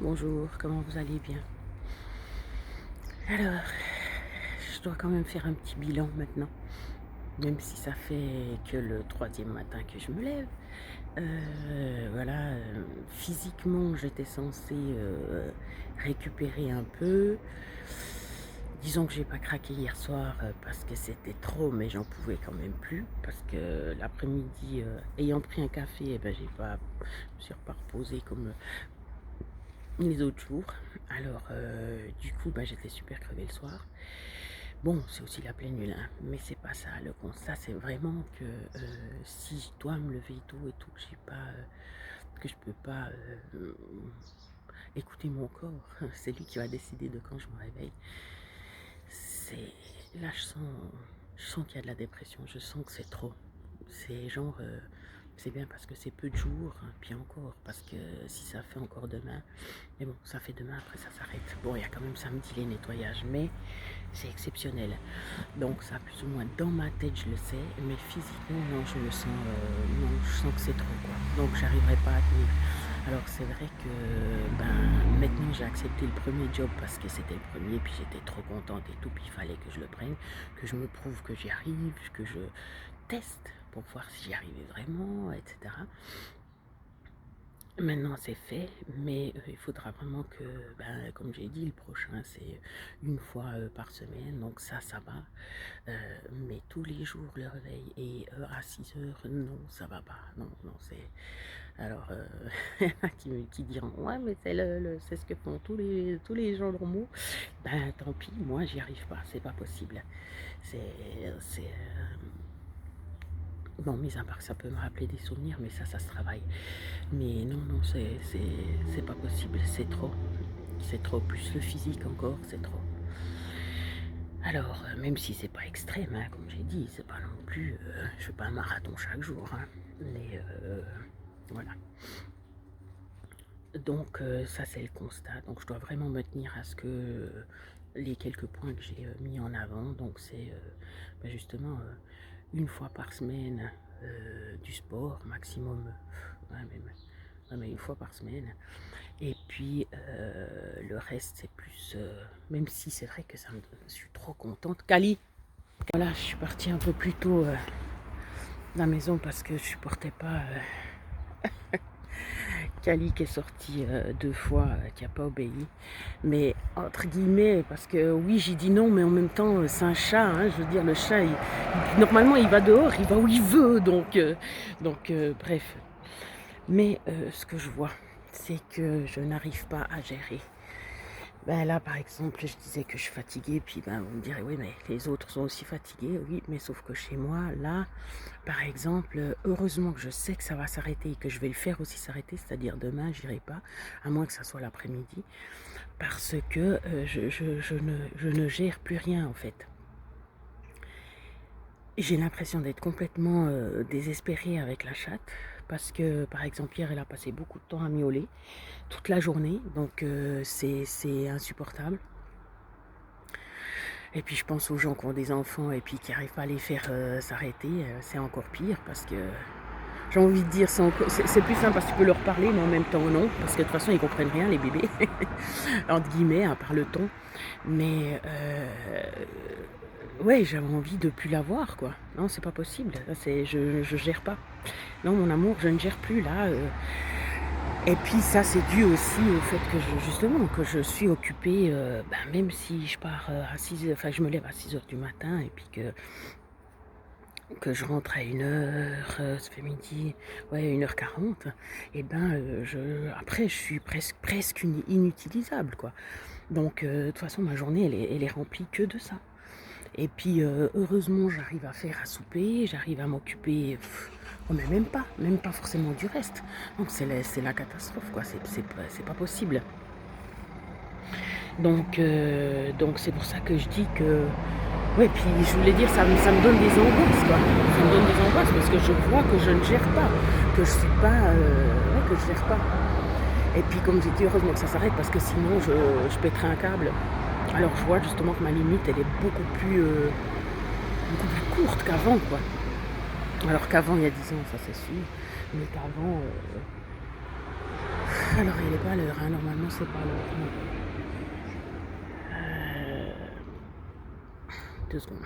Bonjour, comment vous allez bien? Alors, je dois quand même faire un petit bilan maintenant, même si ça fait que le troisième matin que je me lève. Voilà, physiquement, j'étais censée récupérer un peu. Disons que j'ai pas craqué hier soir parce que c'était trop, mais j'en pouvais quand même plus parce que l'après-midi, ayant pris un café, eh ben, je me suis pas reposée comme les autres jours. Alors, du coup, bah, j'étais super crevée le soir. Bon, c'est aussi la pleine lune, hein, mais c'est pas ça. Le constat, c'est vraiment que si je dois me lever tôt et tout, que je peux pas écouter mon corps, c'est lui qui va décider de quand je me réveille. C'est là, je sens qu'il y a de la dépression. Je sens que c'est trop. C'est genre, c'est bien parce que c'est peu de jours, hein, puis encore, parce que si ça fait encore demain, mais bon, ça fait demain, après ça s'arrête. Bon, il y a quand même samedi les nettoyages, mais c'est exceptionnel. Donc ça, plus ou moins dans ma tête, je le sais, mais physiquement, non, je le sens, non, je sens que c'est trop, quoi. Donc j'arriverai pas à tenir. Alors c'est vrai que maintenant j'ai accepté le premier job parce que c'était le premier, puis j'étais trop contente et tout, puis il fallait que je le prenne, que je me prouve que j'y arrive, que je teste pour voir si j'y arrivais vraiment, etc. Maintenant c'est fait, mais il faudra vraiment que, comme j'ai dit, le prochain c'est une fois par semaine, donc ça va. Mais tous les jours le réveil et à 6 heures, non, ça va pas. Non, non, c'est... Alors, il y en a qui diront, ouais, mais c'est ce que font tous les gens normaux. Ben tant pis, moi j'y arrive pas, c'est pas possible. C'est bon, mis à part que ça peut me rappeler des souvenirs, mais ça se travaille. Mais non, non, c'est pas possible, c'est trop. C'est trop, plus le physique encore, c'est trop. Alors, même si c'est pas extrême, hein, comme j'ai dit, c'est pas non plus, je fais pas un marathon chaque jour, hein, mais voilà. Donc ça c'est le constat, donc je dois vraiment me tenir à ce que les quelques points que j'ai mis en avant, donc c'est justement une fois par semaine du sport maximum, ouais, mais une fois par semaine, et puis le reste c'est plus, même si c'est vrai que je suis trop contente. Cali, voilà, je suis partie un peu plus tôt de la maison parce que je supportais pas Cali qui est sorti 2 fois, qui n'a pas obéi. Mais entre guillemets, parce que oui, j'ai dit non, mais en même temps, c'est un chat. Hein, je veux dire, le chat, normalement, il va dehors, il va où il veut. Donc, bref. Mais ce que je vois, c'est que je n'arrive pas à gérer. Ben là, par exemple, je disais que je suis fatiguée, puis vous me direz, oui, mais les autres sont aussi fatigués, oui, mais sauf que chez moi, là, par exemple, heureusement que je sais que ça va s'arrêter et que je vais le faire aussi s'arrêter, c'est-à-dire demain, j'irai pas, à moins que ça soit l'après-midi, parce que je ne gère plus rien, en fait. J'ai l'impression d'être complètement désespérée avec la chatte, parce que, par exemple, hier, elle a passé beaucoup de temps à miauler, toute la journée, donc c'est insupportable. Et puis je pense aux gens qui ont des enfants et puis qui n'arrivent pas à les faire s'arrêter, c'est encore pire parce que j'ai envie de dire c'est plus simple parce que tu peux leur parler mais en même temps non, parce que de toute façon ils comprennent rien les bébés, entre guillemets, à part le ton. Mais ouais, j'avais envie de plus la voir quoi. Non, c'est pas possible, je gère pas. Non mon amour, je ne gère plus là. Et puis ça c'est dû aussi au fait que justement que je suis occupée, même si je pars à 6 heures, enfin je me lève à 6 heures du matin et puis que je rentre à 1 heure, ça fait midi, ouais 1h40, et après je suis presque inutilisable quoi. Donc de toute façon ma journée elle est remplie que de ça. Et puis heureusement j'arrive à faire à souper, j'arrive à m'occuper, oh, mais même pas forcément du reste. Donc c'est la catastrophe quoi, c'est pas possible. Donc c'est pour ça que je dis que, ouais, puis je voulais dire, ça me donne des angoisses quoi. Ça me donne des angoisses parce que je vois que je ne gère pas, que je sais pas, ouais, que je gère pas. Et puis comme j'ai dit, heureusement que ça s'arrête parce que sinon je pèterais un câble. Alors je vois justement que ma limite elle est beaucoup plus courte qu'avant quoi. Alors qu'avant il y a 10 ans ça c'est sûr, mais qu'avant Alors, il n'est pas à l'heure, hein. Normalement, c'est pas à l'heure. Non. 2 secondes.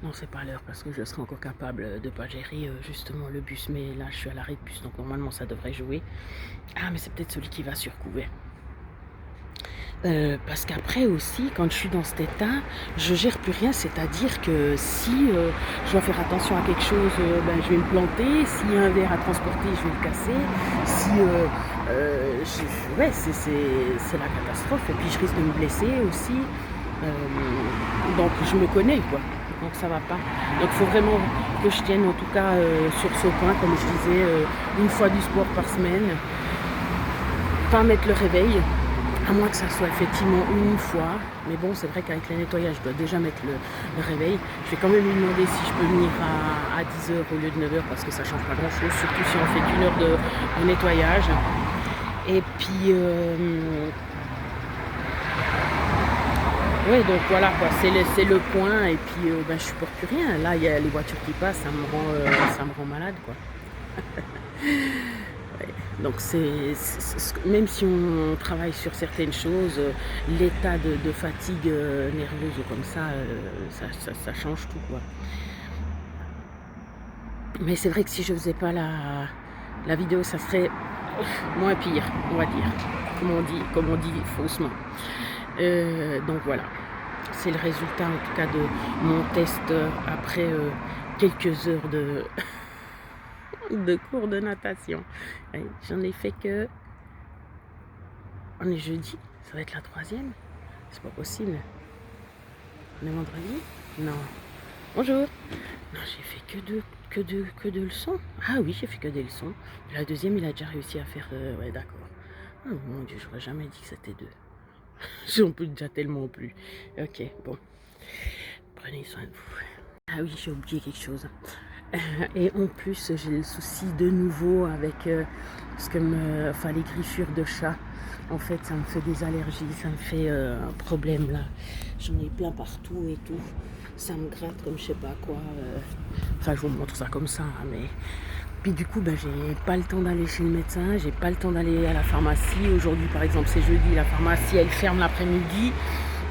Non, c'est pas à l'heure parce que je serai encore capable de pas gérer justement le bus. Mais là, je suis à l'arrêt de bus, donc normalement, ça devrait jouer. Ah, mais c'est peut-être celui qui va sur Couvet. Parce qu'après aussi, quand je suis dans cet état, je gère plus rien. C'est-à-dire que si je dois faire attention à quelque chose, ben, je vais me planter. S'il y a un verre à transporter, je vais le casser. Si, ouais, c'est la catastrophe. Et puis je risque de me blesser aussi. Donc je me connais, quoi. Donc ça va pas. Donc il faut vraiment que je tienne en tout cas sur ce point, comme je disais, une fois du sport par semaine. Pas mettre le réveil. À moins que ça soit effectivement une fois. Mais bon, c'est vrai qu'avec le nettoyage, je dois déjà mettre le réveil. Je vais quand même lui demander si je peux venir à 10h au lieu de 9h parce que ça ne change pas grand-chose, surtout si on fait qu'une heure de nettoyage. Et puis, oui, donc voilà, quoi, c'est le point. Et puis, ben, je supporte plus rien. Là, il y a les voitures qui passent, ça me rend malade, quoi. Donc même si on travaille sur certaines choses, l'état de fatigue nerveuse comme ça change tout, quoi. Mais c'est vrai que si je faisais pas la vidéo, ça serait moins pire, on va dire, comme on dit faussement. Donc voilà, c'est le résultat en tout cas de mon test après quelques heures de cours de natation. J'en ai fait que... On est jeudi, ça va être la 3e. C'est pas possible. On est vendredi? Non. Bonjour. Non, j'ai fait que deux leçons. Ah oui, j'ai fait que des leçons. La 2e, il a déjà réussi à faire... ouais, d'accord. Oh mon Dieu, j'aurais jamais dit que c'était 2. J'en peux déjà tellement plus. Ok, bon. Prenez soin de vous. Ah oui, j'ai oublié quelque chose. Et en plus, j'ai le souci de nouveau avec les griffures de chat. En fait, ça me fait des allergies, ça me fait un problème là. J'en ai plein partout et tout. Ça me gratte comme je sais pas quoi. Enfin, je vous montre ça comme ça, hein, mais... Puis du coup, ben, j'ai pas le temps d'aller chez le médecin, j'ai pas le temps d'aller à la pharmacie. Aujourd'hui, par exemple, c'est jeudi, la pharmacie, elle ferme l'après-midi.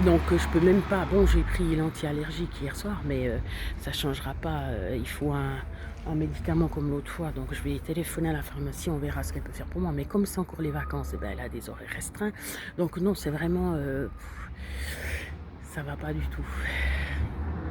Donc je peux même pas, bon j'ai pris l'anti-allergique hier soir, mais ça changera pas, il faut un médicament comme l'autre fois, donc je vais téléphoner à la pharmacie, on verra ce qu'elle peut faire pour moi, mais comme c'est encore les vacances, et ben, elle a des horaires restreints, donc non c'est vraiment, ça va pas du tout.